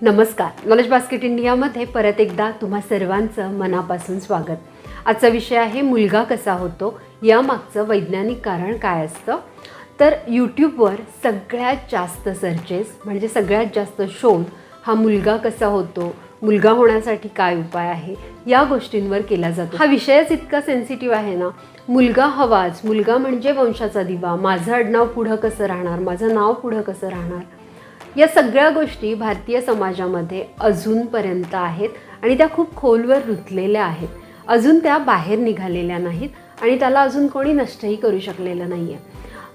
नमस्कार. Knowledge basket इंडियामध्ये परत एकदा तुम्हा सर्वांचं मनापासून स्वागत. आजचा विषय आहे मुलगा कसा होतो, यामागचं वैज्ञानिक कारण काय असतं. तर यूट्यूबवर सगळ्यात जास्त सर्चेस म्हणजे सगळ्यात जास्त शोध हा मुलगा कसा होतो, मुलगा होण्यासाठी काय उपाय आहे, या गोष्टींवर केला जातो. हा विषयच इतका सेन्सिटिव्ह आहे ना. मुलगा हवाच, मुलगा म्हणजे वंशाचा दिवा, माझं आडनाव पुढं कसं राहणार, माझं नाव पुढं कसं राहणार, या सगळ्या गोष्टी भारतीय समाजामध्ये अजूनपर्यंत आहेत आणि त्या खूप खोलवर रुतलेल्या आहेत. अजून त्या बाहेर निघालेल्या नाहीत आणि त्याला अजून कोणी नष्टही करू शकलेलं नाही आहे.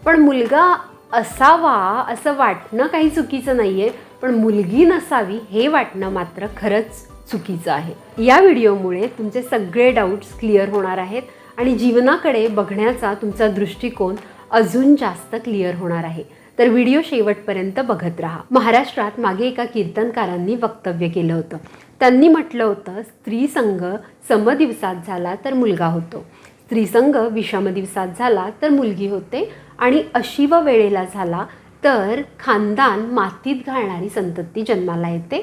पण मुलगा असावा असं वाटणं काही चुकीचं नाही आहे, पण मुलगी नसावी हे वाटणं मात्र खरंच चुकीचं आहे. या व्हिडिओमुळे तुमचे सगळे डाऊट्स क्लिअर होणार आहेत आणि जीवनाकडे बघण्याचा तुमचा दृष्टिकोन अजून जास्त क्लिअर होणार आहे. तर व्हिडिओ शेवटपर्यंत बघत राहा. महाराष्ट्रात मागे एका कीर्तनकारांनी वक्तव्य केलं होतं. त्यांनी म्हटलं होतं, स्त्रीसंग समदिवसात झाला तर मुलगा होतो, स्त्रीसंग विषमदिवसात झाला तर मुलगी होते आणि अशीव वेळेला झाला तर खानदान मातीत घालणारी संतती जन्माला येते.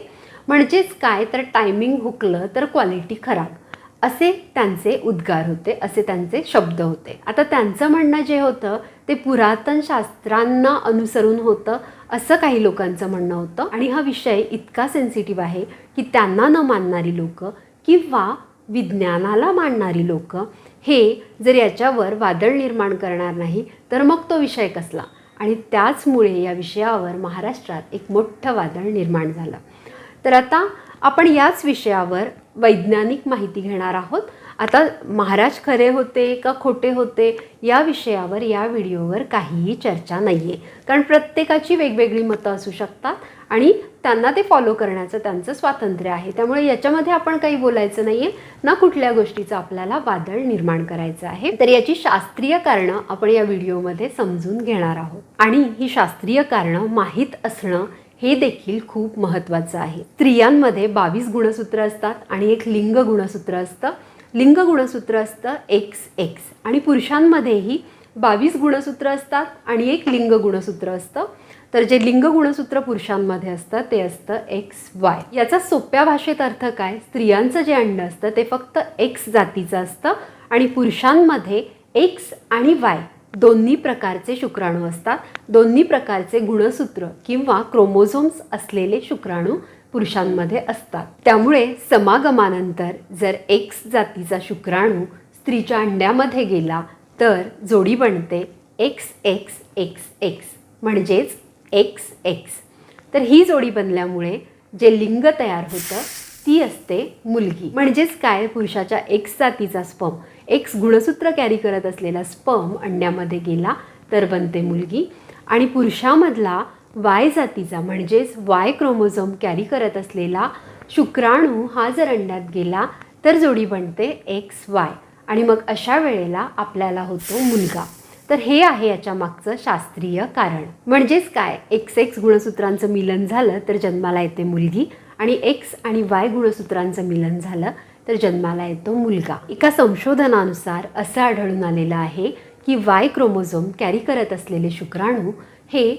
म्हणजेच काय तर टायमिंग हुकलं तर क्वालिटी खराब, असे त्यांचे उद्गार होते, असे त्यांचे शब्द होते. आता त्यांचं म्हणणं जे होतं ते पुरातन शास्त्रांना अनुसरून होतं असं काही लोकांचं म्हणणं होतं. आणि हा विषय इतका सेन्सिटिव्ह आहे की त्यांना न मानणारी लोक किंवा विज्ञानाला मानणारी लोक हे जर याच्यावर वादळ निर्माण करणार नाही तर मग तो विषय कसला. आणि त्याचमुळे या विषयावर महाराष्ट्रात एक मोठं वादळ निर्माण झालं. तर आता आपण याच विषयावर वैज्ञानिक माहिती घेणार आहोत. आता महाराज खरे होते का खोटे होते या विषयावर या व्हिडिओवर काहीही चर्चा नाही आहे, कारण प्रत्येकाची वेगवेगळी मतं असू शकतात आणि त्यांना ते फॉलो करण्याचं त्यांचं स्वातंत्र्य आहे. त्यामुळे याच्यामध्ये आपण काही बोलायचं नाही आहे ना, कुठल्या गोष्टीचं आपल्याला वादळ निर्माण करायचं आहे. तर याची शास्त्रीय कारणं आपण या व्हिडिओमध्ये समजून घेणार आहोत आणि ही शास्त्रीय कारणं माहीत असणं हे देखील खूप महत्त्वाचं आहे. स्त्रियांमध्ये 22 गुणसूत्र असतात आणि एक लिंग गुणसूत्र असतं. लिंग गुणसूत्र असतं XX आणि पुरुषांमध्येही 22 गुणसूत्र असतात आणि एक लिंग गुणसूत्र असतं. तर जे लिंग गुणसूत्र पुरुषांमध्ये असतं ते असतं XY. याचा सोप्या भाषेत अर्थ काय, स्त्रियांचं जे अंड असतं ते फक्त X जातीचं असतं आणि पुरुषांमध्ये X आणि Y दोन्ही प्रकारचे शुक्राणू असतात. दोन्ही प्रकारचे गुणसूत्र किंवा क्रोमोझोम्स असलेले शुक्राणू पुरुषांमध्ये असतात. त्यामुळे समागमानंतर जर X जातीचा शुक्राणू स्त्रीच्या अंड्यामध्ये गेला तर जोडी बनते XXXX म्हणजेच XX. तर ही जोडी बनल्यामुळे जे लिंग तयार होतं ती असते मुलगी. म्हणजेच काय, पुरुषाच्या X जातीचा स्पर्म, X गुणसूत्र कॅरी करत असलेला स्पर्म अंड्यामध्ये गेला तर बनते मुलगी आणि पुरुषामधला Y जातीचा म्हणजेच Y क्रोमोझोम कॅरी करत असलेला शुक्राणू हा जर अंड्यात गेला तर जोडी बनते XY आणि मग अशा वेळेला आपल्याला होतो मुलगा. तर हे आहे याच्या मागचं शास्त्रीय कारण. म्हणजेच काय, XX गुणसूत्रांचं मिलन झालं तर जन्माला येते मुलगी आणि X आणि Y गुणसूत्रांचं मिलन झालं तर जन्माला येतो मुलगा. एका संशोधनानुसार असं आढळून आलेलं आहे की Y क्रोमोझोम कॅरी करत असलेले शुक्राणू हे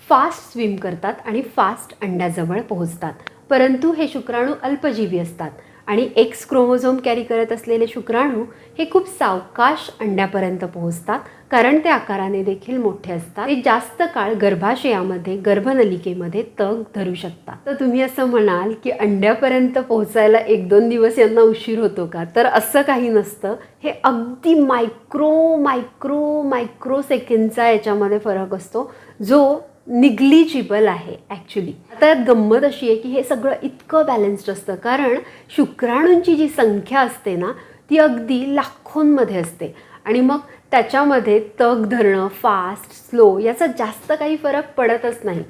फास्ट स्विम करतात आणि फास्ट अंड्याजवळ पोहोचतात, परंतु हे शुक्राणू अल्पजीवी असतात आणि X क्रोमोझोम कॅरी करत असलेले शुक्राणू हे खूप सावकाश अंड्यापर्यंत पोहोचतात, कारण ते आकाराने देखील मोठे असतात. ते जास्त काळ गर्भाशयामध्ये गर्भनलिकेमध्ये तग धरू शकतात. तर तुम्ही असं म्हणाल की अंड्यापर्यंत पोहोचायला 1-2 दिवस यांना उशीर होतो का, तर असं काही नसतं. हे अगदी मायक्रो मायक्रो मायक्रो सेकंडचा याच्यामध्ये फरक असतो जो निग्लिजिबल आहे ॲक्च्युली. आता यात गंमत अशी आहे की हे सगळं इतकं बॅलन्स्ड असतं कारण शुक्राणूंची जी संख्या असते ना ती अगदी लाखोंमध्ये असते आणि मग त्याच्यामध्ये तग धरणं, फास्ट, स्लो याचा जास्त काही फरक पडतच नाही.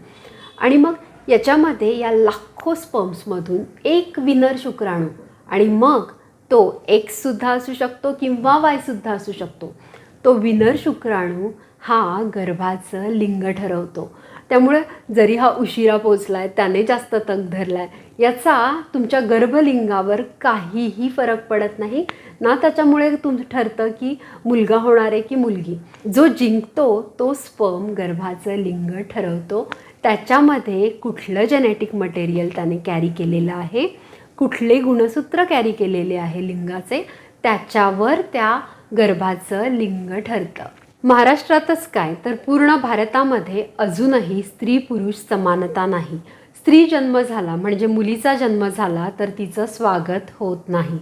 आणि मग याच्यामध्ये या लाखो स्पर्म्समधून एक विनर शुक्राणू आणि मग तो Xसुद्धा असू शकतो किंवा Yसुद्धा असू शकतो. तो विनर शुक्राणू हा गर्भाचं लिंग ठरवतो. त्यामुळे जरी हा उशिरा पोचला आहे, त्याने जास्त तग धरला आहे, याचा तुमच्या गर्भलिंगावर काहीही फरक पडत नाही ना. त्याच्यामुळे ठरतं की मुलगा होणार आहे की मुलगी. जो जिंकतो तो स्पर्म गर्भाचं लिंग ठरवतो. त्याच्यामध्ये कुठलं जेनेटिक मटेरियल त्याने कॅरी केलेलं आहे, कुठले गुणसूत्र कॅरी केलेले आहे लिंगाचे, त्याच्यावर त्या गर्भाचं लिंग ठरतं. महाराष्ट्रातच काय तर पूर्ण भारतामध्ये अजूनही स्त्री पुरुष समानता नाही. स्त्री जन्म झाला म्हणजे मुलीचा जन्म झाला तर तिचं स्वागत होत नाही.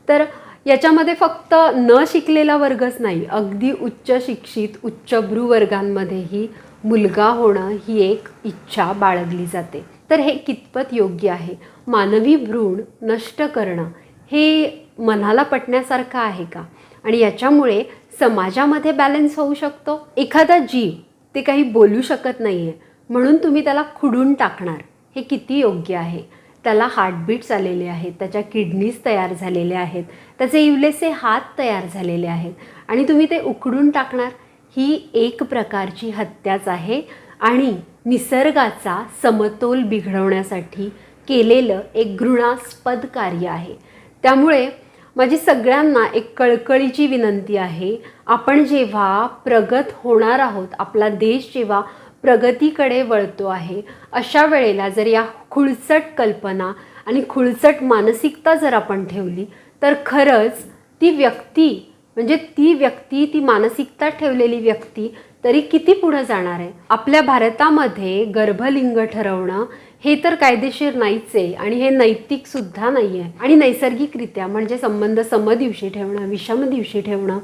तर याच्यामध्ये फक्त न शिकलेला वर्गच नाही, अगदी उच्च शिक्षित उच्चभ्रू वर्गांमध्येही मुलगा होणं ही एक इच्छा बाळगली जाते. तर हे कितपत योग्य आहे? मानवी भ्रूण नष्ट करणं हे मनाला पटण्यासारखं आहे का? आणि याच्यामुळे समाजामध्ये बॅलन्स होऊ शकतो. एखादा जीव ते काही बोलू शकत नाही आहे म्हणून तुम्ही त्याला खुडून टाकणार, हे किती योग्य आहे? त्याला हार्टबीट्स आलेले आहेत, त्याच्या किडनीज तयार झालेल्या आहेत, त्याचे इवलेसे हात तयार झालेले आहेत आणि तुम्ही ते उखडून टाकणार, ही एक प्रकारची हत्याच आहे आणि निसर्गाचा समतोल बिघडवण्यासाठी केलेलं एक घृणास्पद कार्य आहे. त्यामुळे माझी सगळ्यांना एक कळकळीची विनंती आहे, आपण जेव्हा प्रगत होणार आहोत, आपला देश जेव्हा प्रगतीकडे वळतो आहे, अशा वेळेला जर या खुळचट कल्पना आणि खुळचट मानसिकता जर आपण ठेवली तर खरंच ती व्यक्ती म्हणजे ती मानसिकता ठेवलेली व्यक्ती तरी किती पुढे जाणार आहे? आपल्या भारतामध्ये गर्भलिंग ठरवणं हे तर कायदेशीर नाहीच आहे आणि हे नैतिकसुद्धा नाही आहे. आणि नैसर्गिकरित्या म्हणजे संबंध समदिवशी ठेवणं, विषम दिवशी ठेवणं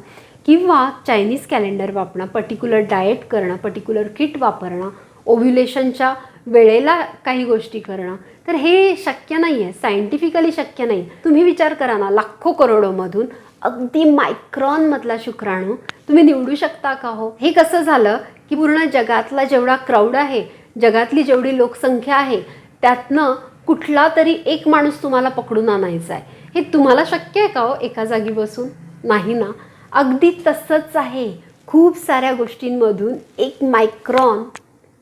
किंवा चायनीज कॅलेंडर वापरणं, पर्टिक्युलर डाएट करणं, पर्टिक्युलर किट वापरणं, ओव्ह्युलेशनच्या वेळेला काही गोष्टी करणं, तर हे शक्य नाही आहे, सायंटिफिकली शक्य नाही. तुम्ही विचार करा ना, लाखो करोडोमधून अगदी मायक्रॉनमधला शुक्राणू तुम्ही निवडू शकता का हो? हे कसं झालं की पूर्ण जगातला जेवढा क्राऊड आहे, जगातली जेवढी लोकसंख्या आहे, त्यातनं कुठला तरी एक माणूस तुम्हाला पकडून आणायचा आहे, हे तुम्हाला शक्य आहे का हो एका जागी बसून? नाही ना. अगदी तसंच आहे, खूप साऱ्या गोष्टींमधून एक मायक्रॉन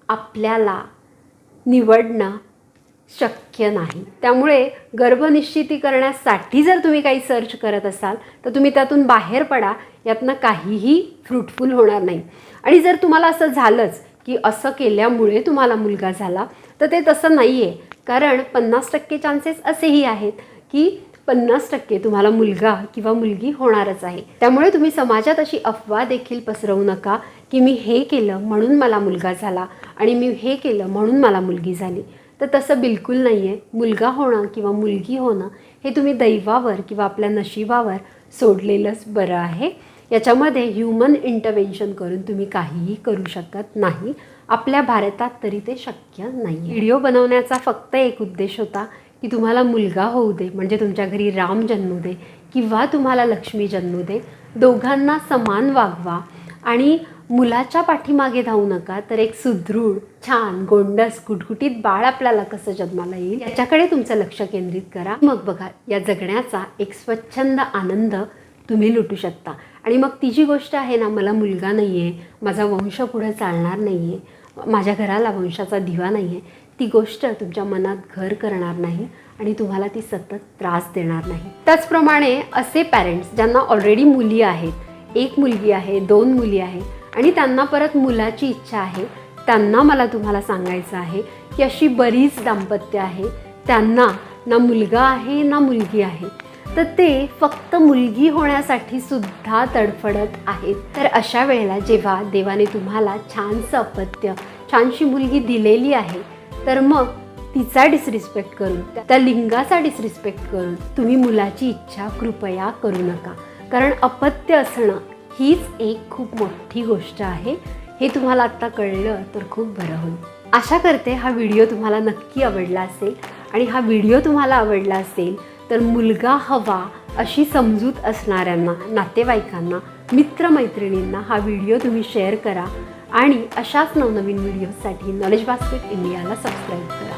आपल्याला निवडणं शक्य नाही. त्यामुळे गर्भनिश्चिती करण्यासाठी जर तुम्ही काही सर्च करत असाल तर तुम्ही त्यातून बाहेर पडा, यातनं काहीही फ्रूटफुल होणार नाही. आणि जर तुम्हाला असं झालंच की असं केल्यामुळे तुम्हाला मुलगा झाला तर ते तसं नाही आहे, कारण 50% चान्सेस असेही आहेत की 50% तुम्हाला मुलगा किंवा मुलगी होणारच आहे. त्यामुळे तुम्ही समाजात अशी अफवा देखील पसरवू नका की मी हे केलं म्हणून मला मुलगा झाला आणि मी हे केलं म्हणून मला मुलगी झाली. तर तसं बिलकुल नाही आहे. मुलगा होणं किंवा मुलगी होणं हे तुम्ही दैवावर किंवा आपल्या नशिबावर सोडलेलंच बरं आहे. याच्यामध्ये ह्युमन इंटरव्हेन्शन करून तुम्ही काहीही करू शकत नाही. आपल्या भारतात तरी ते शक्य नाही. व्हिडिओ बनवण्याचा फक्त एक उद्देश होता की तुम्हाला मुलगा होऊ दे म्हणजे तुमच्या घरी राम जन्मू दे किंवा तुम्हाला लक्ष्मी जन्मू दे, दोघांना समान वागवा आणि मुलाच्या पाठीमागे धावू नका, तर एक सुदृढ छान गोंडस गुटगुटीत बाळ आपल्याला कसं जन्माला येईल याच्याकडे तुमचं लक्ष केंद्रित करा. मग बघा, या जगण्याचा एक स्वच्छंद आनंद तुम्ही लुटू शकता. आणि मग ती जी गोष्ट आहे ना, मला मुलगा नाही आहे, माझा वंश पुढे चालणार नाही आहे, माझ्या घराला वंशाचा दिवा नाही आहे, ती गोष्ट तुमच्या मनात घर करणार नाही आणि तुम्हाला ती सतत त्रास देणार नाही. त्याचप्रमाणे असे पॅरेंट्स ज्यांना ऑलरेडी मुली आहेत, एक मुलगी आहे, 2 मुली आहेत आणि त्यांना परत मुलाची इच्छा आहे, त्यांना मला तुम्हाला सांगायचं आहे की अशी बरीच दाम्पत्य आहे, त्यांना ना मुलगा आहे ना मुलगी आहे, तर ते फक्त मुलगी होण्यासाठी सुद्धा तडफडत आहेत. तर अशा वेळेला जेव्हा देवाने तुम्हाला छानसं अपत्य, छानशी मुलगी दिलेली आहे, तर मग तिचा डिसरिस्पेक्ट करून, त्या लिंगाचा डिसरिस्पेक्ट करून तुम्ही मुलाची इच्छा कृपया करू नका. कारण अपत्य असणं हीच एक खूप मोठी गोष्ट आहे. हे तुम्हाला आत्ता कळलं तर खूप बरं होईल. आशा करते हा व्हिडिओ तुम्हाला नक्की आवडला असेल आणि हा व्हिडिओ तुम्हाला आवडला असेल तर मुलगा हवा अशी समजूत असणाऱ्यांना, नातेवाईकांना, मित्रमैत्रिणींना हा व्हिडिओ तुम्ही शेअर करा आणि अशाच नवनवीन व्हिडिओसाठी नॉलेज बास्केट इंडियाला सबस्क्राईब करा.